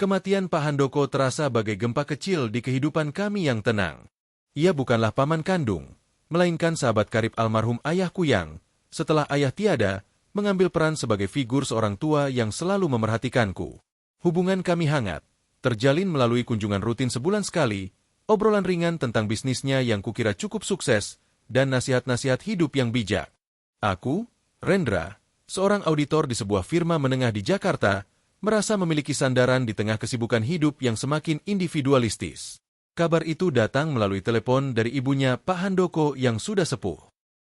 Kematian Pak Handoko terasa bagai gempa kecil di kehidupan kami yang tenang. Ia bukanlah paman kandung, melainkan sahabat karib almarhum ayahku yang, setelah ayah tiada, mengambil peran sebagai figur seorang tua yang selalu memerhatikanku. Hubungan kami hangat, terjalin melalui kunjungan rutin sebulan sekali, obrolan ringan tentang bisnisnya yang kukira cukup sukses, dan nasihat-nasihat hidup yang bijak. Aku, Rendra, seorang auditor di sebuah firma menengah di Jakarta, merasa memiliki sandaran di tengah kesibukan hidup yang semakin individualistis. Kabar itu datang melalui telepon dari ibunya Pak Handoko yang sudah sepuh.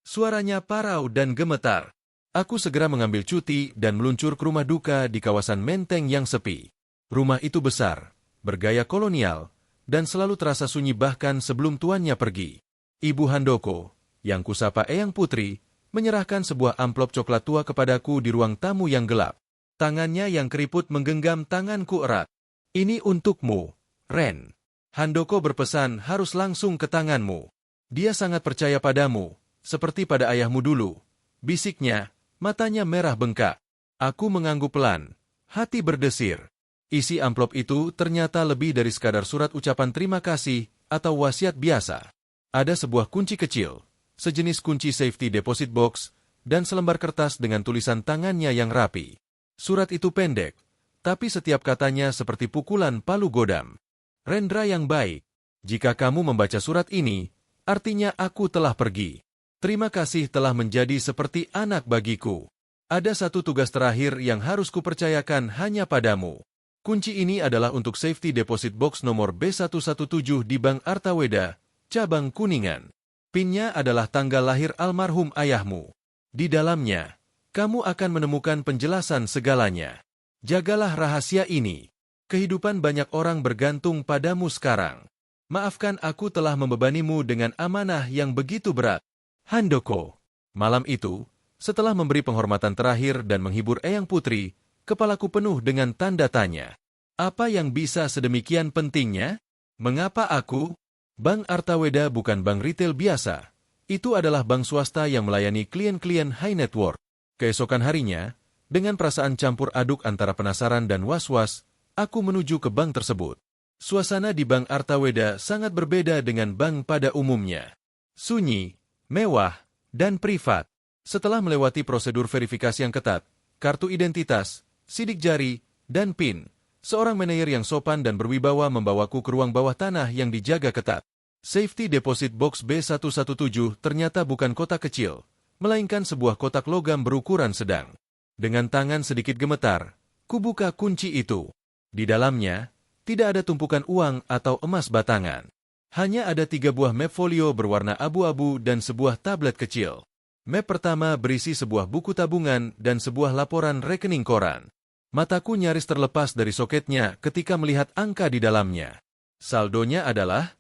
Suaranya parau dan gemetar. Aku segera mengambil cuti dan meluncur ke rumah duka di kawasan Menteng yang sepi. Rumah itu besar, bergaya kolonial, dan selalu terasa sunyi bahkan sebelum tuannya pergi. Ibu Handoko, yang kusapa Eyang Putri, menyerahkan sebuah amplop coklat tua kepadaku di ruang tamu yang gelap. Tangannya yang keriput menggenggam tanganku erat. Ini untukmu, Ren. Handoko berpesan harus langsung ke tanganmu. Dia sangat percaya padamu, seperti pada ayahmu dulu. Bisiknya, matanya merah bengkak. Aku mengangguk pelan, hati berdesir. Isi amplop itu ternyata lebih dari sekadar surat ucapan terima kasih atau wasiat biasa. Ada sebuah kunci kecil, sejenis kunci safety deposit box, dan selembar kertas dengan tulisan tangannya yang rapi. Surat itu pendek, tapi setiap katanya seperti pukulan palu godam. Rendra yang baik, jika kamu membaca surat ini, artinya aku telah pergi. Terima kasih telah menjadi seperti anak bagiku. Ada satu tugas terakhir yang harus kupercayakan hanya padamu. Kunci ini adalah untuk safety deposit box nomor B117 di Bank Artaweda, cabang Kuningan. PIN-nya adalah tanggal lahir almarhum ayahmu. Di dalamnya, kamu akan menemukan penjelasan segalanya. Jagalah rahasia ini. Kehidupan banyak orang bergantung padamu sekarang. Maafkan aku telah membebanimu dengan amanah yang begitu berat. Handoko. Malam itu, setelah memberi penghormatan terakhir dan menghibur Eyang Putri, kepalaku penuh dengan tanda tanya. Apa yang bisa sedemikian pentingnya? Mengapa aku? Bank Artaweda bukan bank retail biasa. Itu adalah bank swasta yang melayani klien-klien high net worth. Keesokan harinya, dengan perasaan campur aduk antara penasaran dan was-was, aku menuju ke bank tersebut. Suasana di Bank Artaweda sangat berbeda dengan bank pada umumnya. Sunyi, mewah, dan privat. Setelah melewati prosedur verifikasi yang ketat, kartu identitas, sidik jari, dan PIN, seorang manajer yang sopan dan berwibawa membawaku ke ruang bawah tanah yang dijaga ketat. Safety Deposit Box B117 ternyata bukan kotak kecil, melainkan sebuah kotak logam berukuran sedang. Dengan tangan sedikit gemetar, kubuka kunci itu. Di dalamnya, tidak ada tumpukan uang atau emas batangan. Hanya ada 3 buah map folio berwarna abu-abu dan sebuah tablet kecil. Map pertama berisi sebuah buku tabungan dan sebuah laporan rekening koran. Mataku nyaris terlepas dari soketnya ketika melihat angka di dalamnya. Saldonya adalah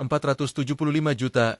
Rp108.475.630.100.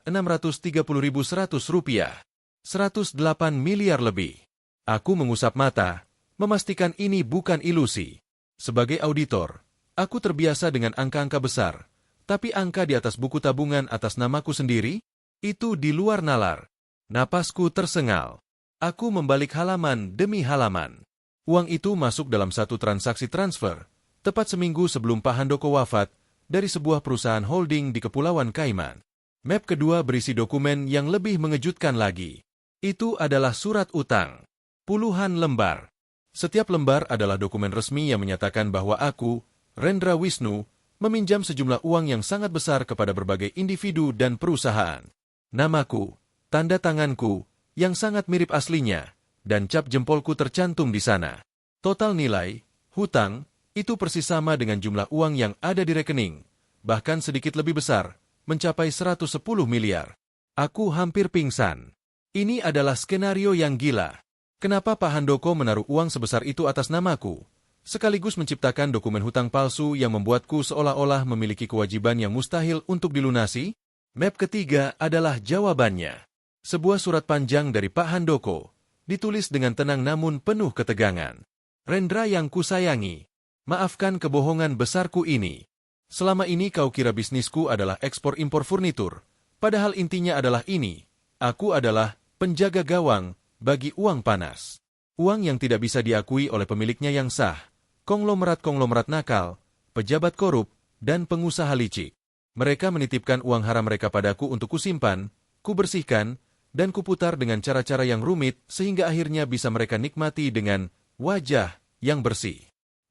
108 miliar lebih. Aku mengusap mata, memastikan ini bukan ilusi. Sebagai auditor, aku terbiasa dengan angka-angka besar, tapi angka di atas buku tabungan atas namaku sendiri, itu di luar nalar. Napasku tersengal. Aku membalik halaman demi halaman. Uang itu masuk dalam satu transaksi transfer, tepat seminggu sebelum Pak Handoko wafat, dari sebuah perusahaan holding di Kepulauan Kaiman. Map kedua berisi dokumen yang lebih mengejutkan lagi. Itu adalah surat utang. Puluhan lembar. Setiap lembar adalah dokumen resmi yang menyatakan bahwa aku, Rendra Wisnu, meminjam sejumlah uang yang sangat besar kepada berbagai individu dan perusahaan. Namaku, tanda tanganku, yang sangat mirip aslinya, dan cap jempolku tercantum di sana. Total nilai, hutang, itu persis sama dengan jumlah uang yang ada di rekening, bahkan sedikit lebih besar, mencapai 110 miliar. Aku hampir pingsan. Ini adalah skenario yang gila. Kenapa Pak Handoko menaruh uang sebesar itu atas namaku, sekaligus menciptakan dokumen hutang palsu yang membuatku seolah-olah memiliki kewajiban yang mustahil untuk dilunasi? Map ketiga adalah jawabannya. Sebuah surat panjang dari Pak Handoko, ditulis dengan tenang namun penuh ketegangan. Rendra yang kusayangi, maafkan kebohongan besarku ini. Selama ini kau kira bisnisku adalah ekspor-impor furnitur, padahal intinya adalah ini. Aku adalah penjaga gawang bagi uang panas. Uang yang tidak bisa diakui oleh pemiliknya yang sah, konglomerat-konglomerat nakal, pejabat korup, dan pengusaha licik. Mereka menitipkan uang haram mereka padaku untuk kusimpan, kubersihkan, dan kuputar dengan cara-cara yang rumit sehingga akhirnya bisa mereka nikmati dengan wajah yang bersih.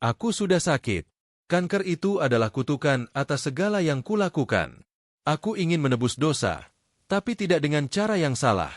Aku sudah sakit. Kanker itu adalah kutukan atas segala yang kulakukan. Aku ingin menebus dosa, tapi tidak dengan cara yang salah.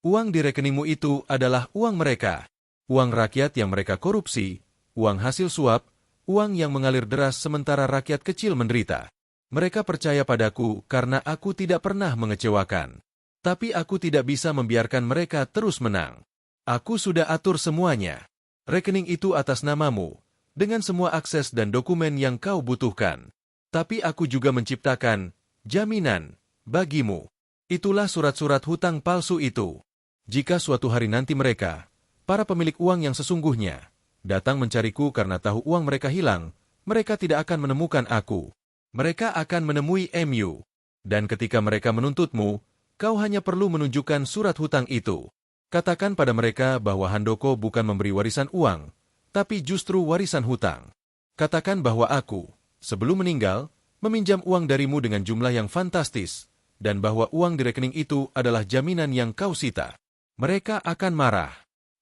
Uang di rekeningmu itu adalah uang mereka. Uang rakyat yang mereka korupsi, uang hasil suap, uang yang mengalir deras sementara rakyat kecil menderita. Mereka percaya padaku karena aku tidak pernah mengecewakan. Tapi aku tidak bisa membiarkan mereka terus menang. Aku sudah atur semuanya. Rekening itu atas namamu, dengan semua akses dan dokumen yang kau butuhkan. Tapi aku juga menciptakan jaminan bagimu. Itulah surat-surat hutang palsu itu. Jika suatu hari nanti mereka, para pemilik uang yang sesungguhnya, datang mencariku karena tahu uang mereka hilang, mereka tidak akan menemukan aku. Mereka akan menemui MU. Dan ketika mereka menuntutmu, kau hanya perlu menunjukkan surat hutang itu. Katakan pada mereka bahwa Handoko bukan memberi warisan uang, tapi justru warisan hutang. Katakan bahwa aku, sebelum meninggal, meminjam uang darimu dengan jumlah yang fantastis, dan bahwa uang di rekening itu adalah jaminan yang kau sita. Mereka akan marah.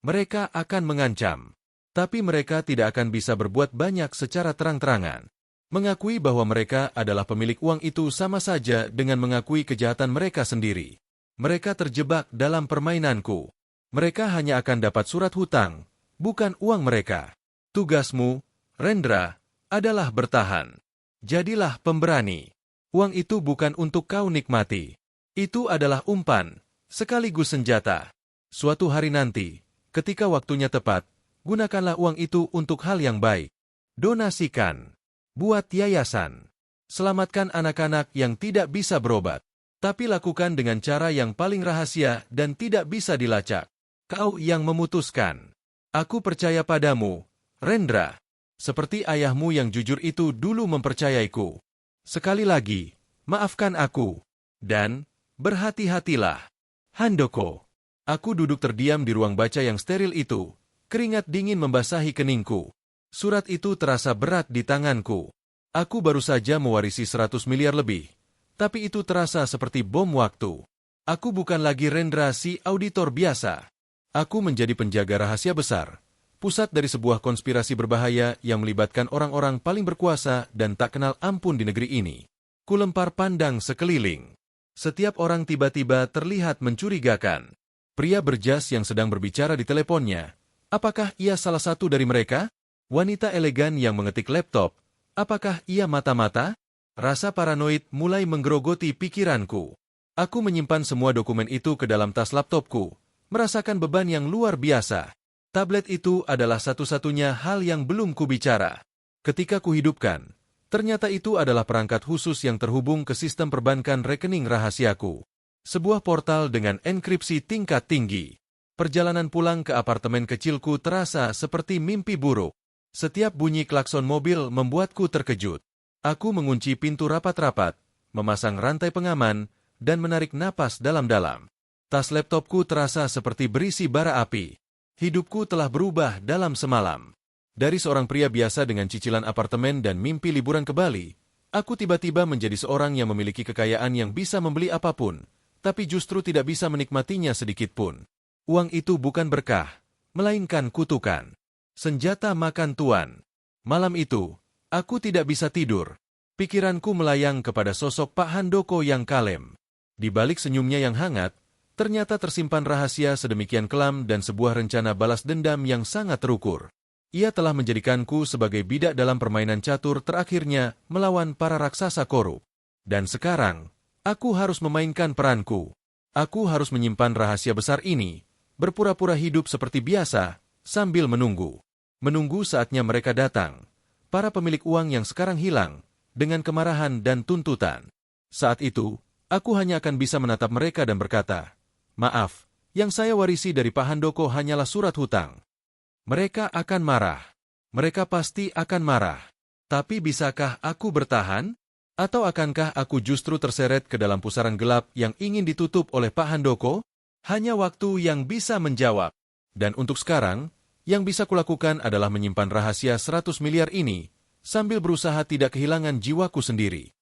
Mereka akan mengancam. Tapi mereka tidak akan bisa berbuat banyak secara terang-terangan. Mengakui bahwa mereka adalah pemilik uang itu sama saja dengan mengakui kejahatan mereka sendiri. Mereka terjebak dalam permainanku. Mereka hanya akan dapat surat hutang, bukan uang mereka. Tugasmu, Rendra, adalah bertahan. Jadilah pemberani. Uang itu bukan untuk kau nikmati. Itu adalah umpan, sekaligus senjata. Suatu hari nanti, ketika waktunya tepat, gunakanlah uang itu untuk hal yang baik. Donasikan. Buat yayasan. Selamatkan anak-anak yang tidak bisa berobat. Tapi lakukan dengan cara yang paling rahasia dan tidak bisa dilacak. Kau yang memutuskan. Aku percaya padamu, Rendra. Seperti ayahmu yang jujur itu dulu mempercayaiku. Sekali lagi, maafkan aku. Dan, berhati-hatilah. Handoko. Aku duduk terdiam di ruang baca yang steril itu. Keringat dingin membasahi keningku. Surat itu terasa berat di tanganku. Aku baru saja mewarisi 100 miliar lebih. Tapi itu terasa seperti bom waktu. Aku bukan lagi Rendra si auditor biasa. Aku menjadi penjaga rahasia besar. Pusat dari sebuah konspirasi berbahaya yang melibatkan orang-orang paling berkuasa dan tak kenal ampun di negeri ini. Kulempar pandang sekeliling. Setiap orang tiba-tiba terlihat mencurigakan. Pria berjas yang sedang berbicara di teleponnya. Apakah ia salah satu dari mereka? Wanita elegan yang mengetik laptop, apakah ia mata-mata? Rasa paranoid mulai menggerogoti pikiranku. Aku menyimpan semua dokumen itu ke dalam tas laptopku, merasakan beban yang luar biasa. Tablet itu adalah satu-satunya hal yang belum kubicara. Ketika kuhidupkan, ternyata itu adalah perangkat khusus yang terhubung ke sistem perbankan rekening rahasiaku. Sebuah portal dengan enkripsi tingkat tinggi. Perjalanan pulang ke apartemen kecilku terasa seperti mimpi buruk. Setiap bunyi klakson mobil membuatku terkejut. Aku mengunci pintu rapat-rapat, memasang rantai pengaman, dan menarik napas dalam-dalam. Tas laptopku terasa seperti berisi bara api. Hidupku telah berubah dalam semalam. Dari seorang pria biasa dengan cicilan apartemen dan mimpi liburan ke Bali, aku tiba-tiba menjadi seorang yang memiliki kekayaan yang bisa membeli apapun, tapi justru tidak bisa menikmatinya sedikitpun. Uang itu bukan berkah, melainkan kutukan. Senjata makan tuan. Malam itu, aku tidak bisa tidur. Pikiranku melayang kepada sosok Pak Handoko yang kalem. Di balik senyumnya yang hangat, ternyata tersimpan rahasia sedemikian kelam dan sebuah rencana balas dendam yang sangat terukur. Ia telah menjadikanku sebagai bidak dalam permainan catur terakhirnya melawan para raksasa korup. Dan sekarang, aku harus memainkan peranku. Aku harus menyimpan rahasia besar ini, berpura-pura hidup seperti biasa, sambil menunggu. Menunggu saatnya mereka datang, para pemilik uang yang sekarang hilang, dengan kemarahan dan tuntutan. Saat itu, aku hanya akan bisa menatap mereka dan berkata, "Maaf, yang saya warisi dari Pak Handoko hanyalah surat hutang." Mereka akan marah. Mereka pasti akan marah. Tapi bisakah aku bertahan? Atau akankah aku justru terseret ke dalam pusaran gelap yang ingin ditutup oleh Pak Handoko? Hanya waktu yang bisa menjawab. Dan untuk sekarang, Yang bisa kulakukan adalah menyimpan rahasia 100 miliar ini, sambil berusaha tidak kehilangan jiwaku sendiri.